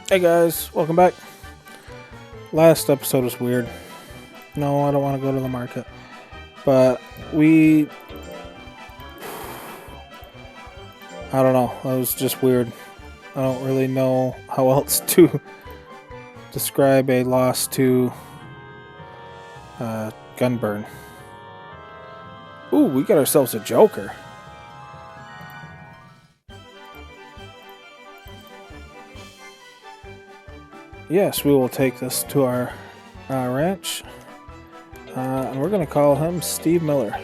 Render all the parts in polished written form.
Hey guys, welcome back. Last episode was weird. No, I don't want to go to the market. But I don't know, it was just weird. I don't really know how else to describe a loss to Gunburn. Ooh, we got ourselves a Joker. Yes, we will take this to our ranch. And we're going to call him Steve Miller.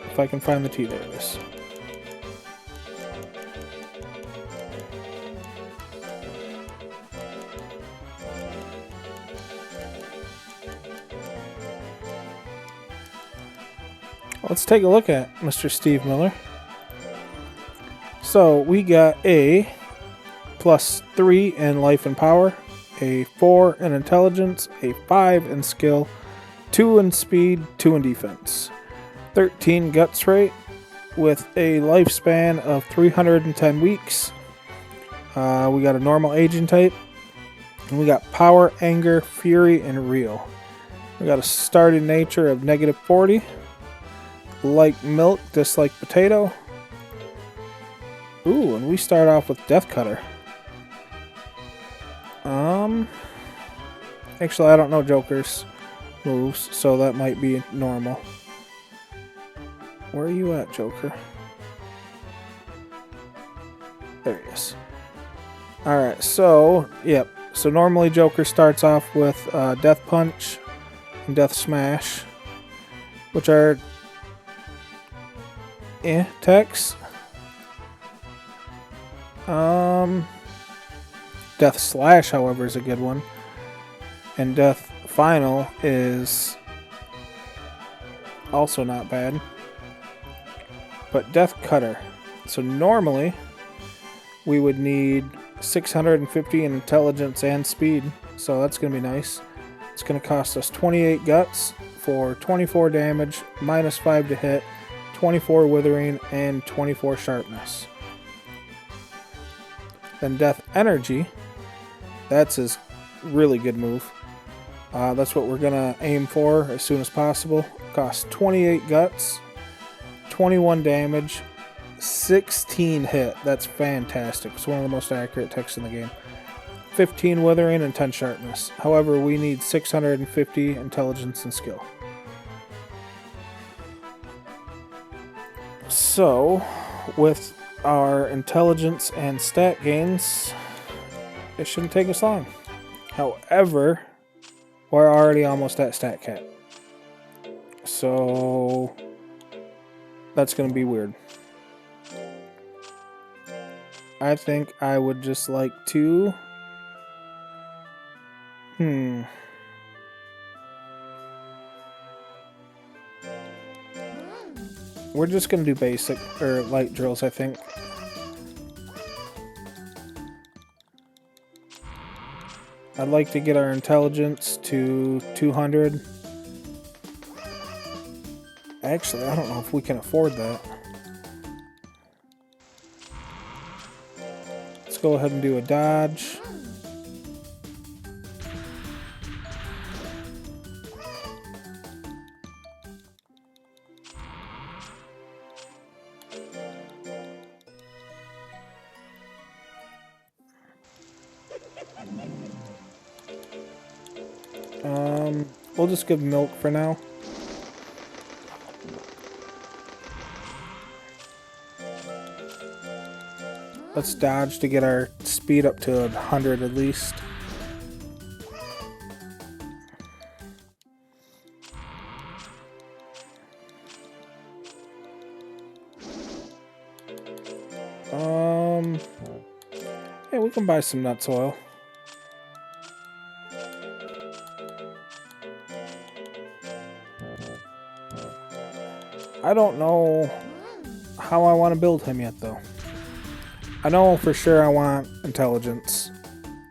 If I can find the T, there it is. Let's take a look at Mr. Steve Miller. So we got a +3 in life and power, a 4 in intelligence, a 5 in skill, 2 in speed, 2 in defense, 13 guts rate with a lifespan of 310 weeks. We got a normal aging type, and we got power, anger, fury, and real. We got a starting nature of -40, like milk, dislike potato. Ooh, and we start off with Death Cutter. Actually, I don't know Joker's moves, so that might be normal. Where are you at, Joker? There he is. Alright, so, yep. So normally Joker starts off with Death Punch and Death Smash, which are attacks. Death Slash, however, is a good one. And Death Final is also not bad. But Death Cutter. So normally, we would need 650 in intelligence and speed. So that's going to be nice. It's going to cost us 28 guts for 24 damage, -5 to hit, 24 withering, and 24 sharpness. Then Death Energy. That's his really good move. That's what we're going to aim for as soon as possible. Costs 28 guts, 21 damage, 16 hit. That's fantastic. It's one of the most accurate attacks in the game. 15 withering and 10 sharpness. However, we need 650 intelligence and skill. So, with our intelligence and stat gains, it shouldn't take us long. However, we're already almost at stat cap. So that's going to be weird. I think I would just like to... We're just going to do basic, or light drills, I think. I'd like to get our intelligence to 200. Actually, I don't know if we can afford that. Let's go ahead and do a dodge. We'll just give milk for now. Let's dodge to get our speed up to 100 at least. Yeah, we can buy some nuts oil. I don't know how I want to build him yet, though. I know for sure I want intelligence,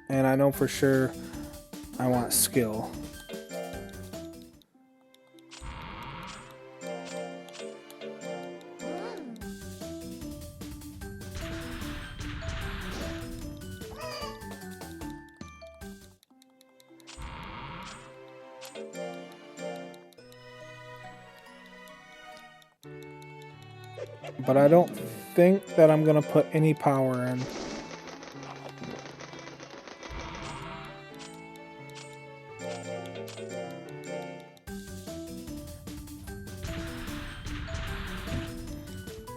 and I know for sure I want skill. But I don't think that I'm going to put any power in.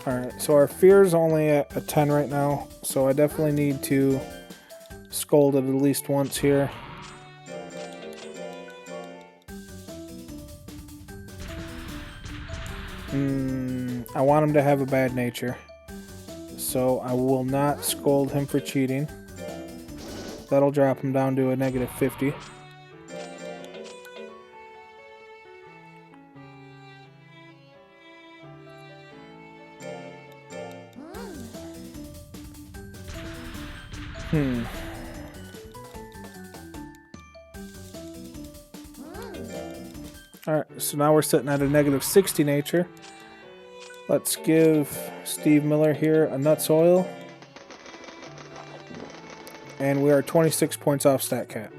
Alright, so our fear is only at a 10 right now, so I definitely need to scold it at least once here. I want him to have a bad nature, so I will not scold him for cheating. That'll drop him down to a negative 50. Alright, so now we're sitting at a negative 60 nature. Let's give Steve Miller here a nuts oil. And we are 26 points off stat cap.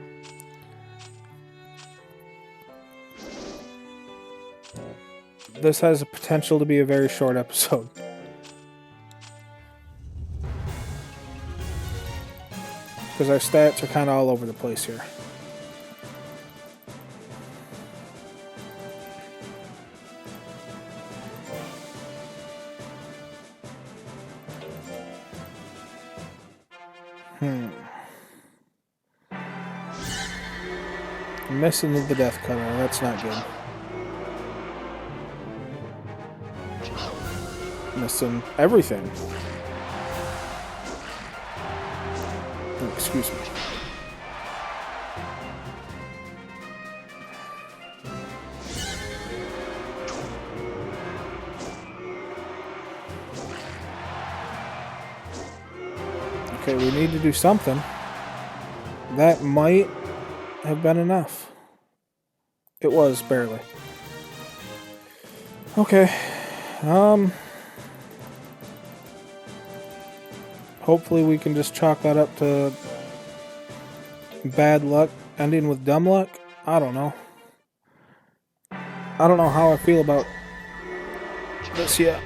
This has a potential to be a very short episode. Because our stats are kind of all over the place here. Missing the death cutter, that's not good. Missing everything. Oh, excuse me. Okay, we need to do something. That might have been enough. It was, barely. Okay. Hopefully we can just chalk that up to bad luck ending with dumb luck. I don't know. I don't know how I feel about this yet.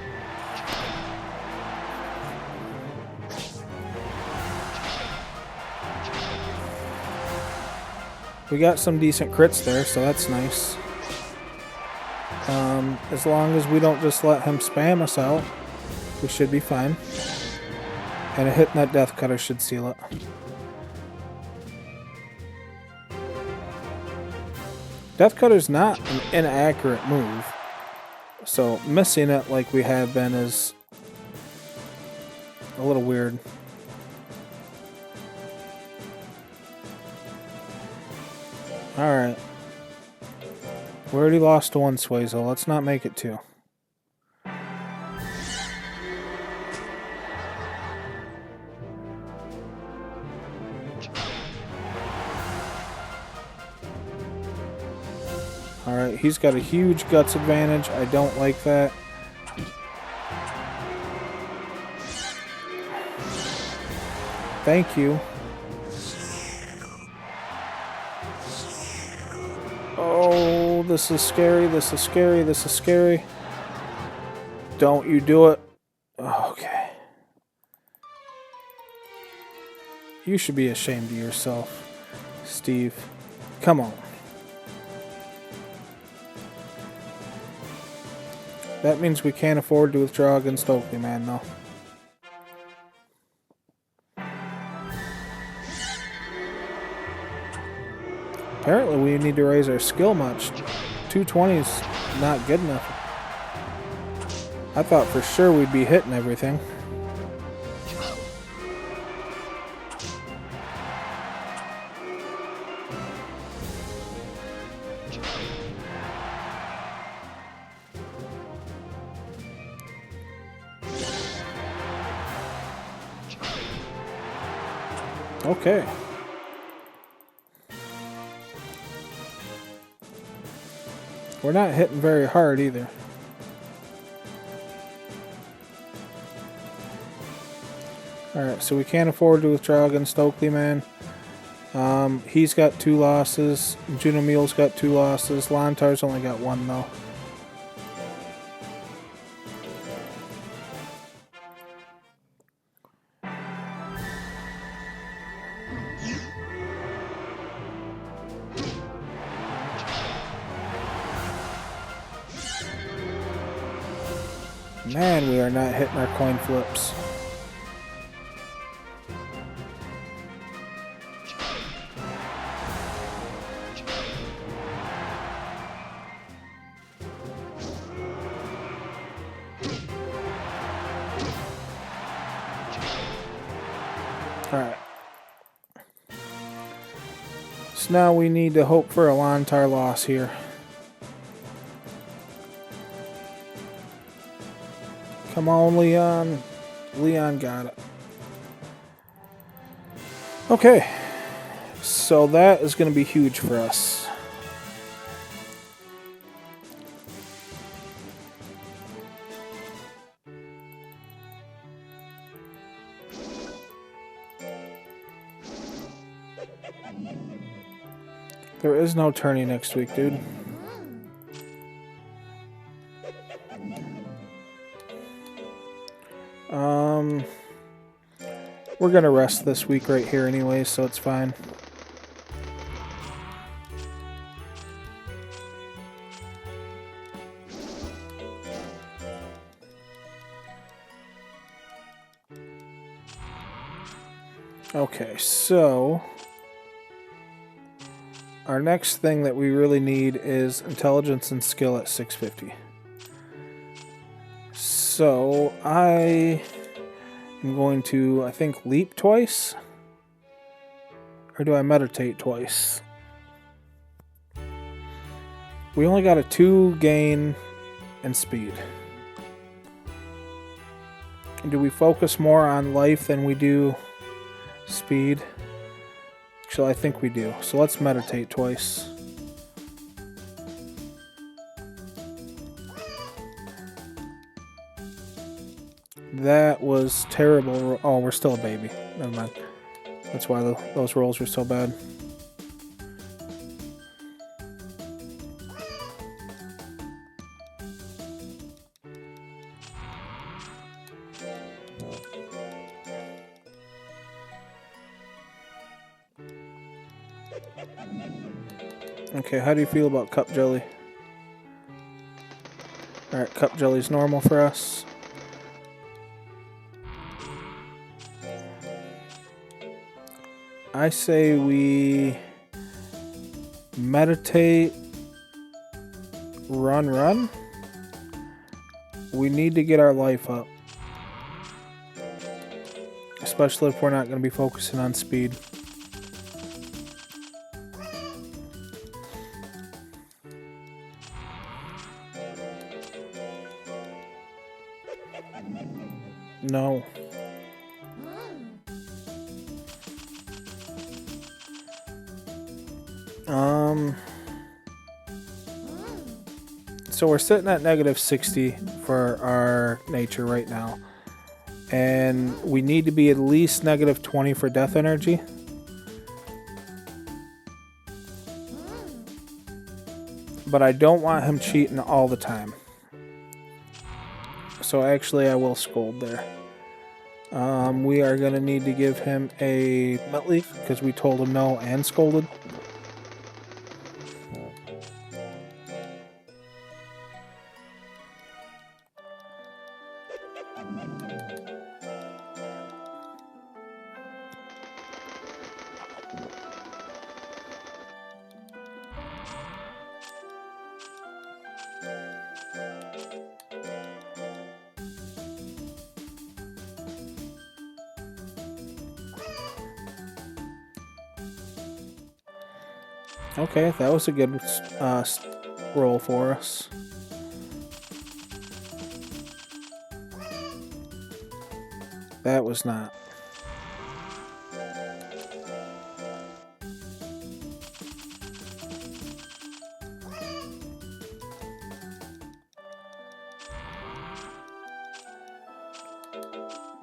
We got some decent crits there, so that's nice. As long as we don't just let him spam us out, we should be fine. And a hit in that death cutter should seal it. Death cutter's not an inaccurate move, so missing it like we have been is a little weird. Alright. We already lost to one Swazel. Let's not make it two. Alright, he's got a huge guts advantage. I don't like that. Thank you. Oh, this is scary, this is scary, this is scary. Don't you do it. Okay. You should be ashamed of yourself, Steve. Come on. That means we can't afford to withdraw against Oakley, man, though. Apparently we need to raise our skill much. 220 is not good enough. I thought for sure we'd be hitting everything. Okay. We're not hitting very hard either. Alright, so we can't afford to withdraw against Oakley, man. He's got 2 losses. Juno Mule's got 2 losses. Lontar's only got 1, though. Man, we are not hitting our coin flips. Alright. So now we need to hope for a Lontar loss here. Come on, Leon. Leon got it. Okay. So that is going to be huge for us. There is no tourney next week, dude. We're gonna rest this week right here anyway, so it's fine. Okay, so our next thing that we really need is intelligence and skill at 650. So I am going to, I think, leap twice? Or do I meditate twice? We only got a 2 gain in speed. Do we focus more on life than we do speed? Actually, I think we do. So let's meditate twice. That was terrible. Oh, we're still a baby. Never mind. That's why those rolls were so bad. Okay, how do you feel about cup jelly? Alright, cup jelly's normal for us. I say we meditate, run. We need to get our life up. Especially if we're not going to be focusing on speed. No. So we're sitting at negative 60 for our nature right now. And we need to be at least negative 20 for death energy. But I don't want him cheating all the time. So actually I will scold there. We are going to need to give him a Met Leaf because we told him no and scolded. Okay, that was a good roll for us. That was not.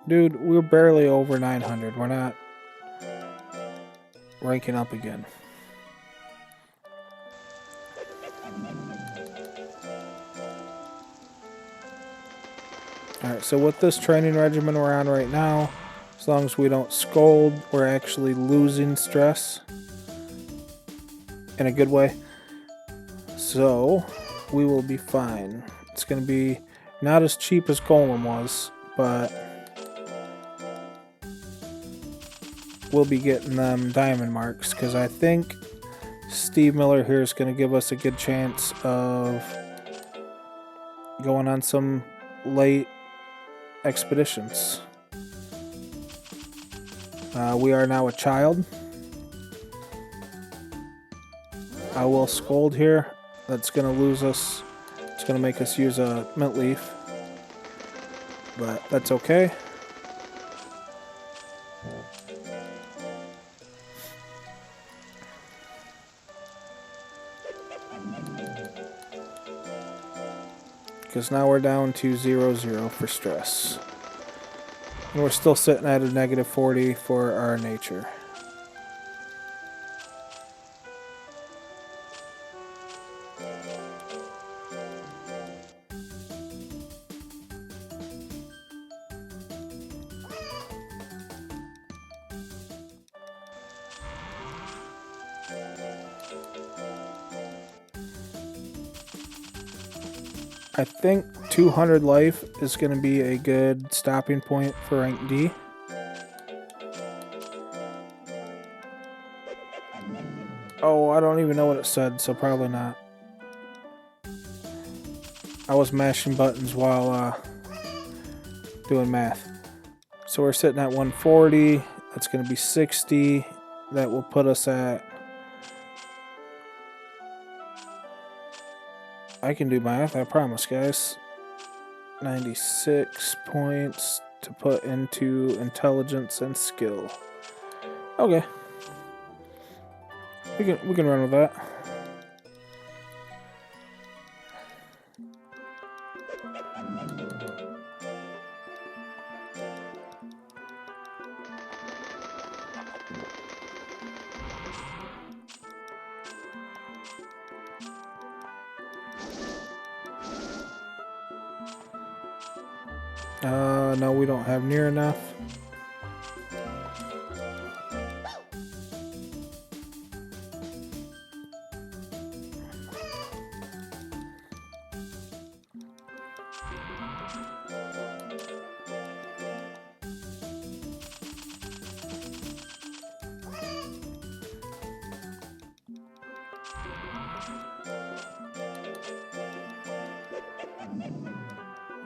Dude, we're barely over 900. We're not ranking up again. Alright, so with this training regimen we're on right now, as long as we don't scold, we're actually losing stress in a good way. So, we will be fine. It's going to be Not as cheap as Golem was, but we'll be getting them diamond marks because I think Steve Miller here is going to give us a good chance of going on some late expeditions. We are now a child. I will scold here. That's going to lose us. It's going to make us use a mint leaf. But that's okay. Because now we're down to 0-0 for stress. And we're still sitting at a -40 for our nature. I think 200 life is going to be a good stopping point for rank D. Oh, I don't even know what it said, so probably not. I was mashing buttons while doing math. So we're sitting at 140. That's going to be 60. That will put us at... I can do math, I promise, guys. 96 points to put into intelligence and skill. Okay. We can run with that. No, we don't have near enough.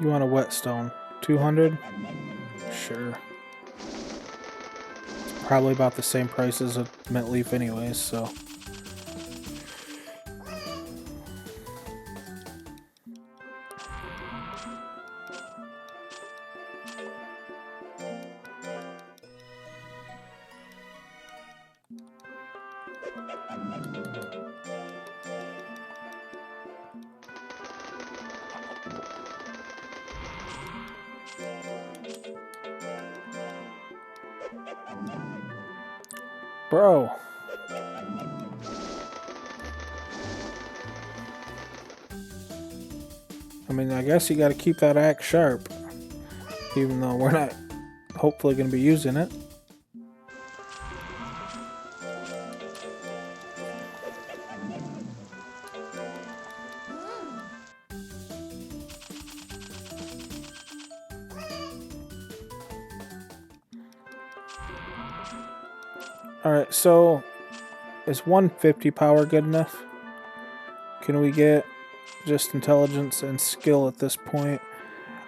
You want a whetstone? 200? Sure. It's probably about the same price as a mint leaf anyways, so... Bro. I mean, I guess you gotta keep that axe sharp. Even though we're not hopefully gonna be using it. Alright, so is 150 power good enough? Can we get just intelligence and skill at this point?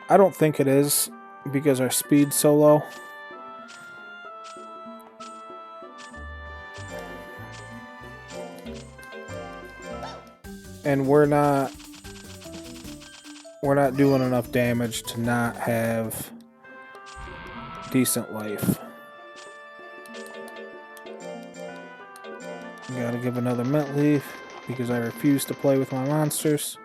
I don't think it is because our speed's so low. And we're not doing enough damage to not have decent life. Gotta give another mint leaf because I refuse to play with my monsters.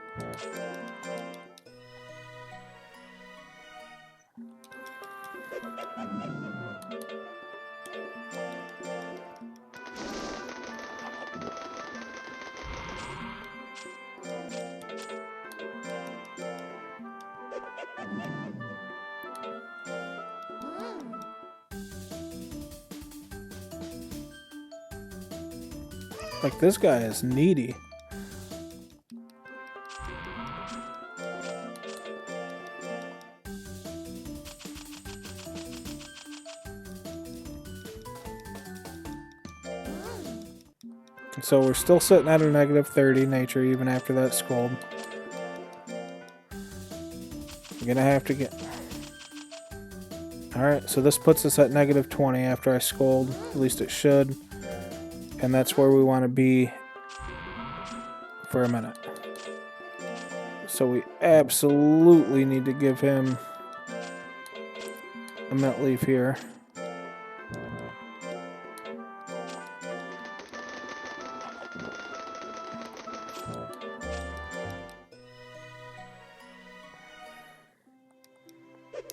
Like, this guy is needy. So we're still sitting at a negative 30 nature even after that scold. I'm gonna have to get... Alright, so this puts us at negative 20 after I scold. At least it should. And that's where we want to be for a minute. So we absolutely need to give him a mint leaf here.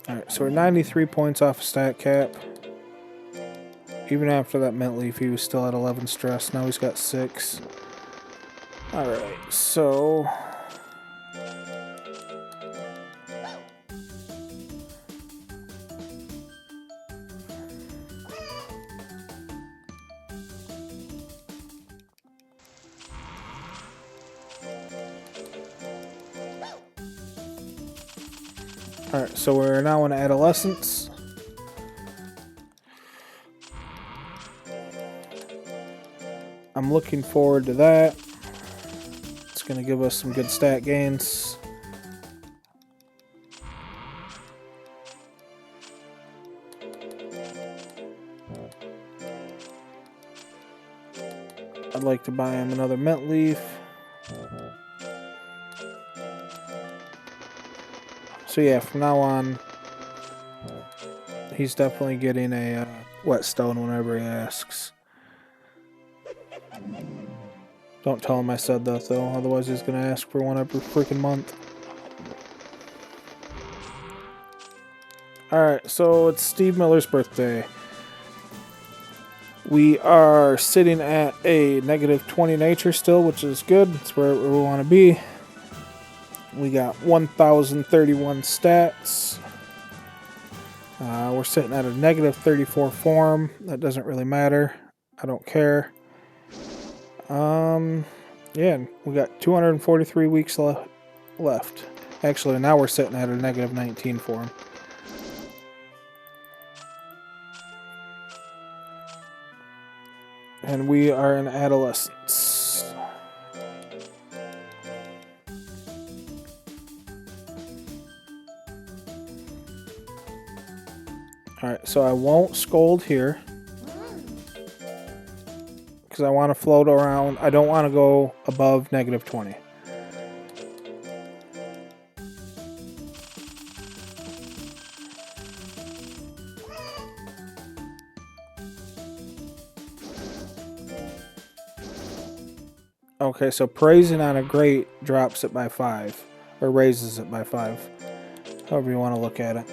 Alright, so we're 93 points off stat cap. Even after that mint leaf, he was still at 11 stress. Now he's got 6. Alright, so... Alright, so we're now in adolescence. I'm looking forward to that. It's going to give us some good stat gains. I'd like to buy him another mint leaf. So yeah, from now on, he's definitely getting a whetstone whenever he asks. Don't tell him I said that though, otherwise he's gonna ask for one every freaking month. Alright, so it's Steve Miller's birthday. We are sitting at a negative 20 nature still, which is good. It's where we want to be. We got 1,031 stats. We're sitting at a negative 34 form. That doesn't really matter. I don't care. Yeah, we got 243 weeks left. Actually, now we're sitting at a negative 19 form. And we are in adolescence. Alright, so I won't scold here. Because I want to float around. I don't want to go above negative 20. Okay, so praising on a great drops it by 5. Or raises it by 5. However you want to look at it.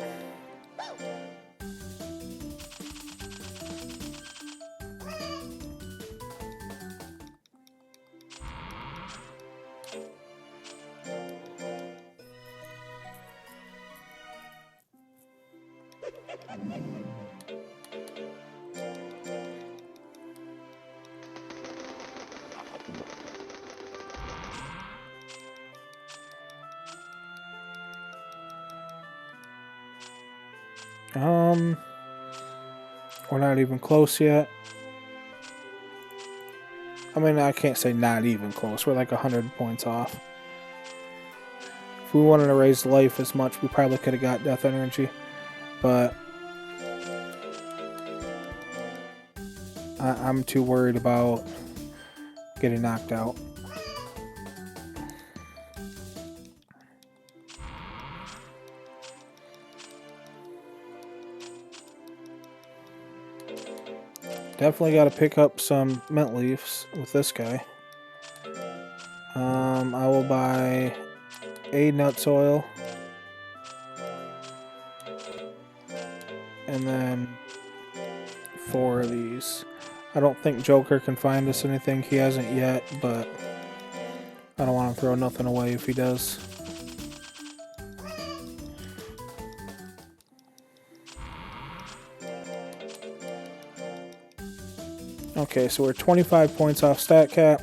We're not even close yet. I mean, I can't say not even close. We're like 100 points off. If we wanted to raise life as much, we probably could have got death energy. But I'm too worried about getting knocked out. Definitely got to pick up some mint leaves with this guy. I will buy a nuts oil. And then 4 of these. I don't think Joker can find us anything. He hasn't yet, but I don't want to throw nothing away if he does. Okay, so we're 25 points off stat cap.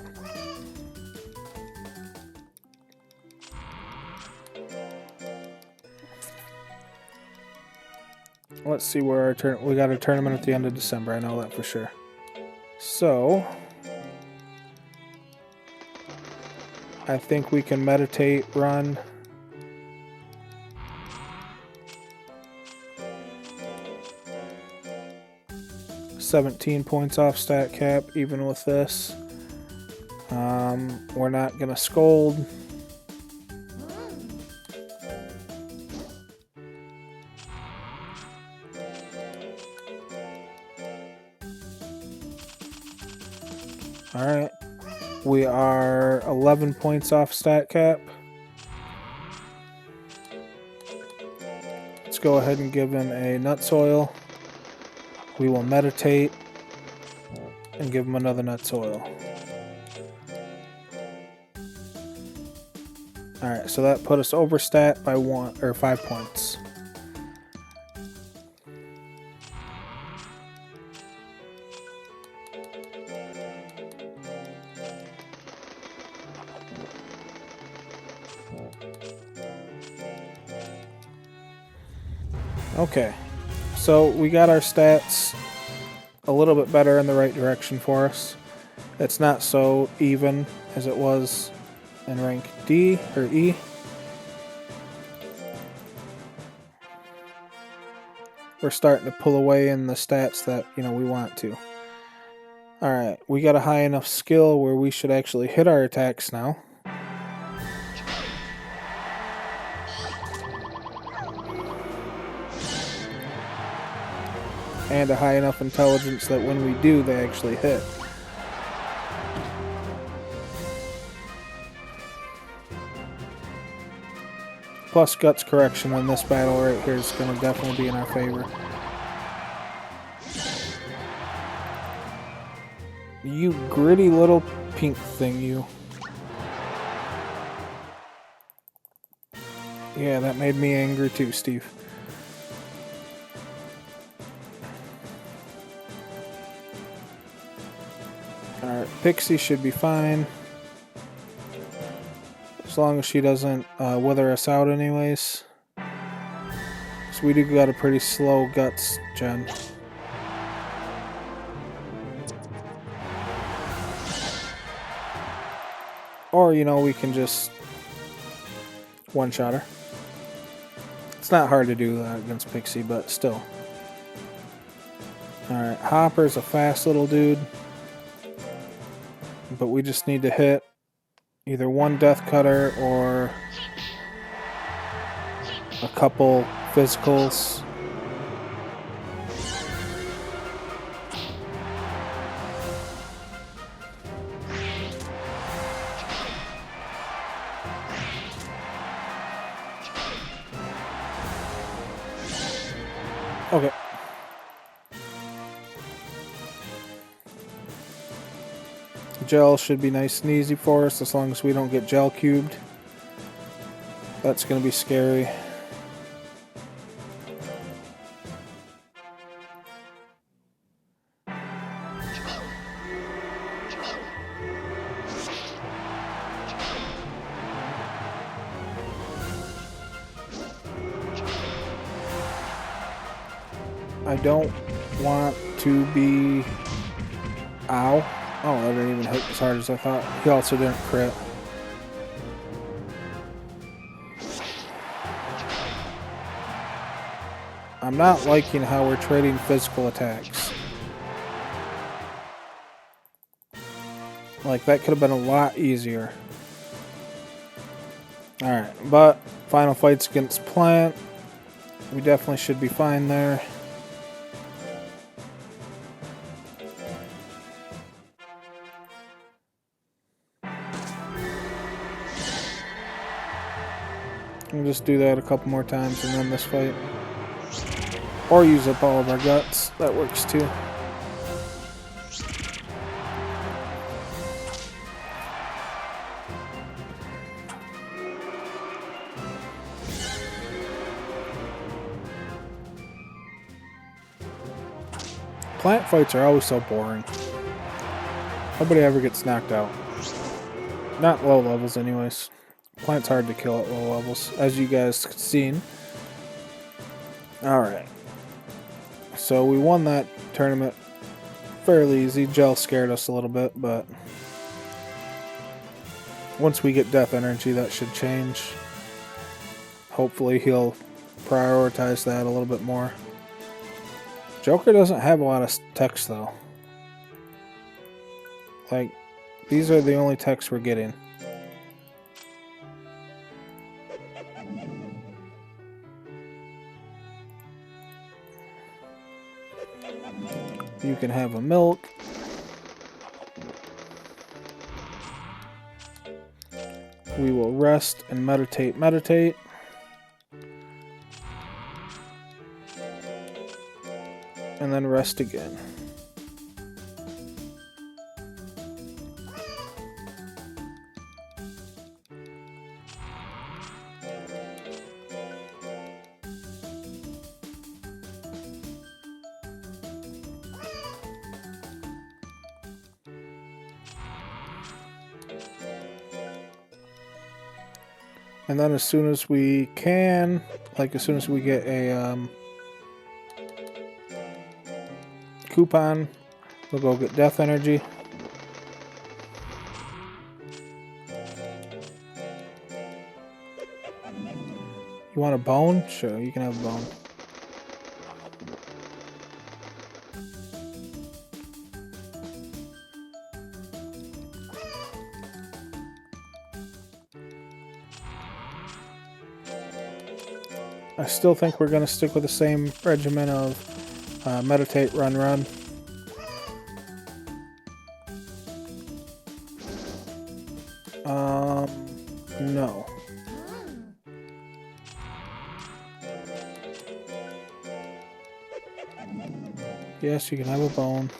Let's see where our we got a tournament at the end of December. I know that for sure. So I think we can meditate run. $17 points off stat cap, even with this. We're not gonna scold. Alright. We are 11 points off stat cap. Let's go ahead and give him a nut soil. We will meditate and give him another nut soil. Alright, so that put us over stat by 5 points. Okay, so we got our stats a little bit better in the right direction for us. It's not so even as it was in rank D or E. We're starting to pull away in the stats that, we want to. Alright, we got a high enough skill where we should actually hit our attacks now. And a high enough intelligence that when we do, they actually hit. Plus guts correction on this battle right here is going to definitely be in our favor. You gritty little pink thing, you. Yeah, that made me angry too, Steve. Alright, Pixie should be fine. As long as she doesn't wither us out anyways. So we do got a pretty slow guts gen. Or, we can just one-shot her. It's not hard to do that against Pixie, but still. Alright, Hopper's a fast little dude. But we just need to hit either one Death Cutter or a couple physicals. Okay. Gel should be nice and easy for us as long as we don't get gel cubed. That's going to be scary. I don't want to be... Ow. Oh, that didn't even hit as hard as I thought. He also didn't crit. I'm not liking how we're trading physical attacks. Like, that could have been a lot easier. Alright, but final fight's against Plant. We definitely should be fine there. We'll just do that a couple more times and then this fight. Or use up all of our guts. That works too. Plant fights are always so boring. Nobody ever gets knocked out. Not low levels anyways. Plant's hard to kill at low levels, as you guys have seen. Alright. So we won that tournament fairly easy. Gel scared us a little bit, but once we get death energy, that should change. Hopefully he'll prioritize that a little bit more. Joker doesn't have a lot of text though. Like, these are the only texts we're getting. You can have a milk. We will rest and meditate. And then rest again. And then as soon as we can, like as soon as we get a coupon, we'll go get death energy. You want a bone? Sure, you can have a bone. I still think we're going to stick with the same regimen of meditate, run. No. Yes, you can have a bone.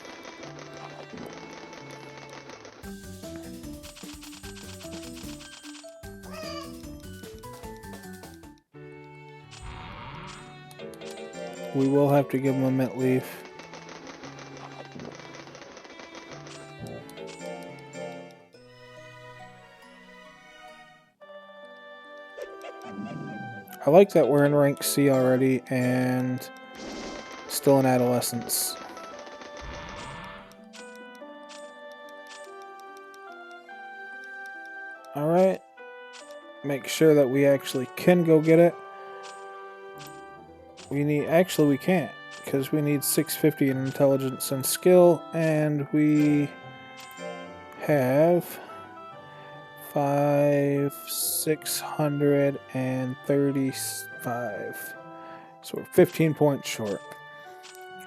We will have to give him a mint leaf. I like that we're in rank C already and still in adolescence. Alright. Make sure that we actually can go get it. We can't, because we need 650 in intelligence and skill, and we have 635. So we're 15 points short.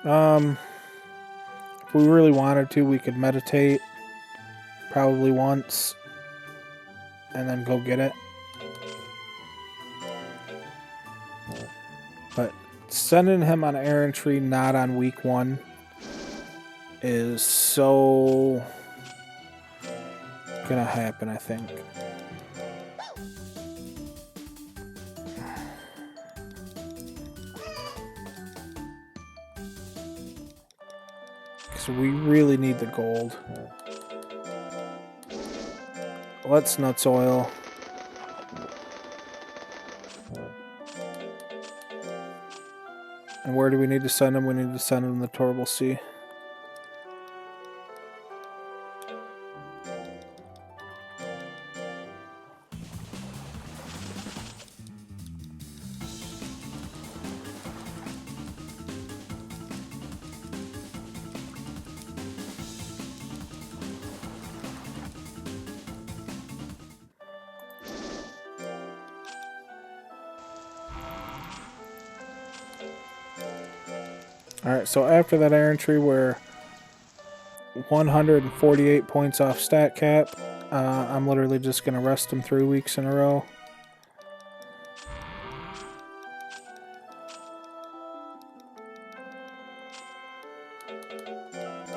If we really wanted to, we could meditate probably once and then go get it. But sending him on errantry not on week 1 is so gonna happen, I think. So we really need the gold. Let's nuts oil. And where do we need to send him? We need to send him to Torval Sea. Alright, so after that errantry, we're 148 points off stat cap. I'm literally just going to rest him 3 weeks in a row.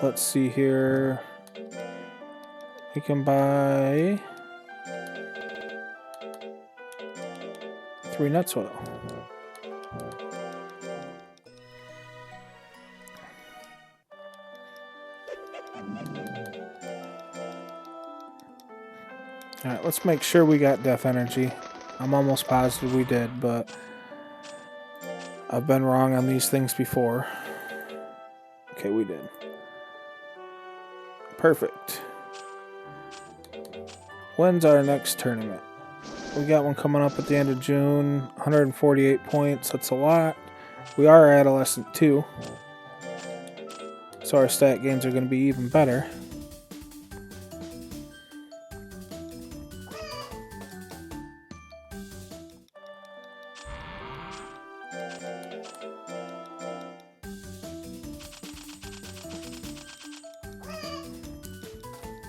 Let's see here. We can buy 3 nuts oil. Alright, let's make sure we got death energy. I'm almost positive we did, but I've been wrong on these things before. Okay, we did. Perfect. When's our next tournament? We got one coming up at the end of June. 148 points. That's a lot. We are Adolescent 2. So our stat gains are going to be even better.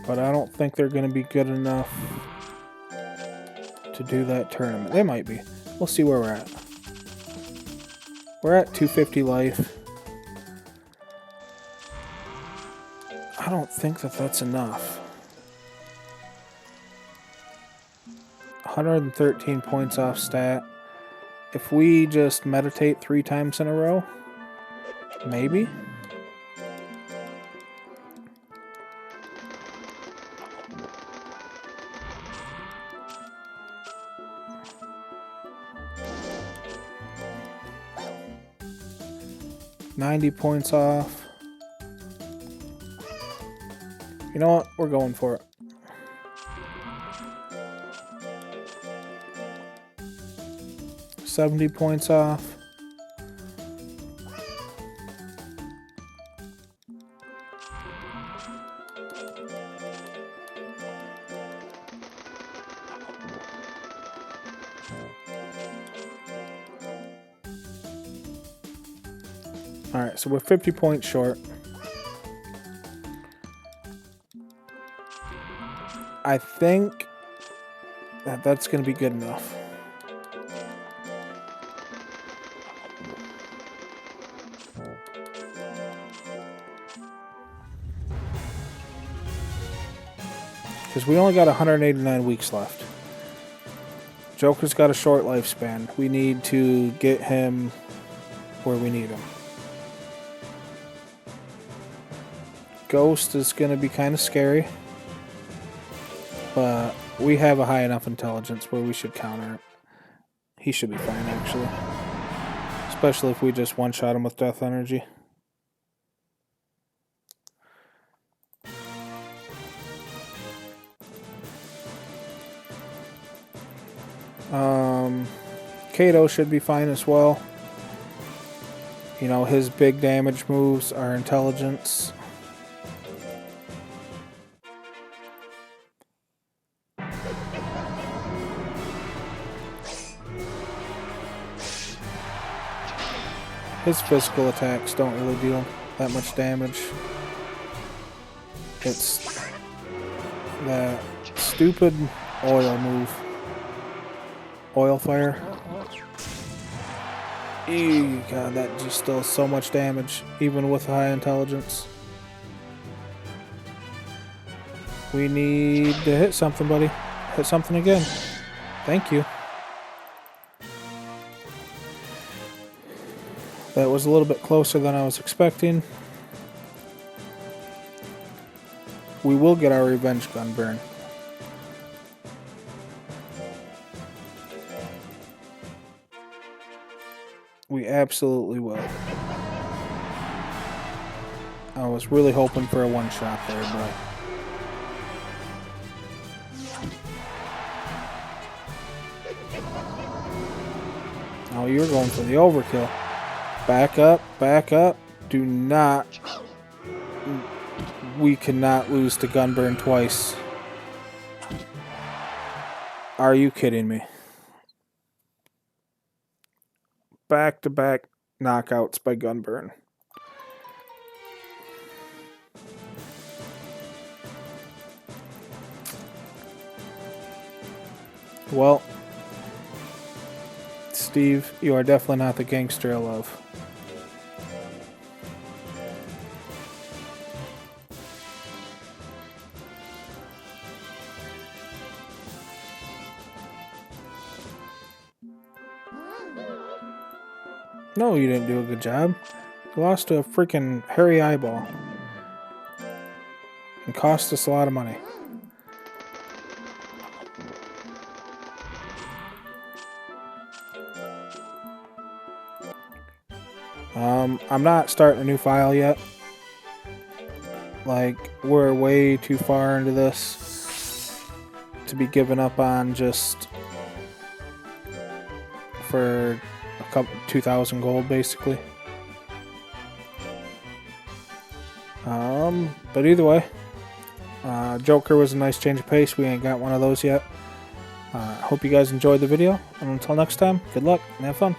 But I don't think they're going to be good enough to do that tournament. They might be. We'll see where we're at. We're at 250 life. I don't think that that's enough. 113 points off stat. If we just meditate 3 times in a row, maybe. $90 points off. You know what? We're going for it. $70 points off. Alright, so we're 50 points short. I think that that's going to be good enough. Because we only got 189 weeks left. Joker's got a short lifespan. We need to get him where we need him. Ghost is going to be kind of scary. But we have a high enough intelligence where we should counter it. He should be fine, actually. Especially if we just one-shot him with Death Energy. Kato should be fine as well. You know, his big damage moves are intelligence. His physical attacks don't really deal that much damage. It's that stupid oil move. Oil fire. Eee, God, that just does so much damage, even with high intelligence. We need to hit something, buddy. Hit something again. Thank you. That was a little bit closer than I was expecting. We will get our revenge gun burn. We absolutely will. I was really hoping for a one-shot there, but... Oh, you're going for the overkill. Back up, back up. Do not... We cannot lose to Gunburn twice. Are you kidding me? Back-to-back knockouts by Gunburn. Well, Steve, you are definitely not the gangster I love. No, you didn't do a good job. You lost to a freaking hairy eyeball. And cost us a lot of money. I'm not starting a new file yet. Like, we're way too far into this. to be given up on just for a couple 2,000 gold, basically. But either way, Joker was a nice change of pace. We ain't got one of those yet. Hope you guys enjoyed the video, and until next time, good luck and have fun.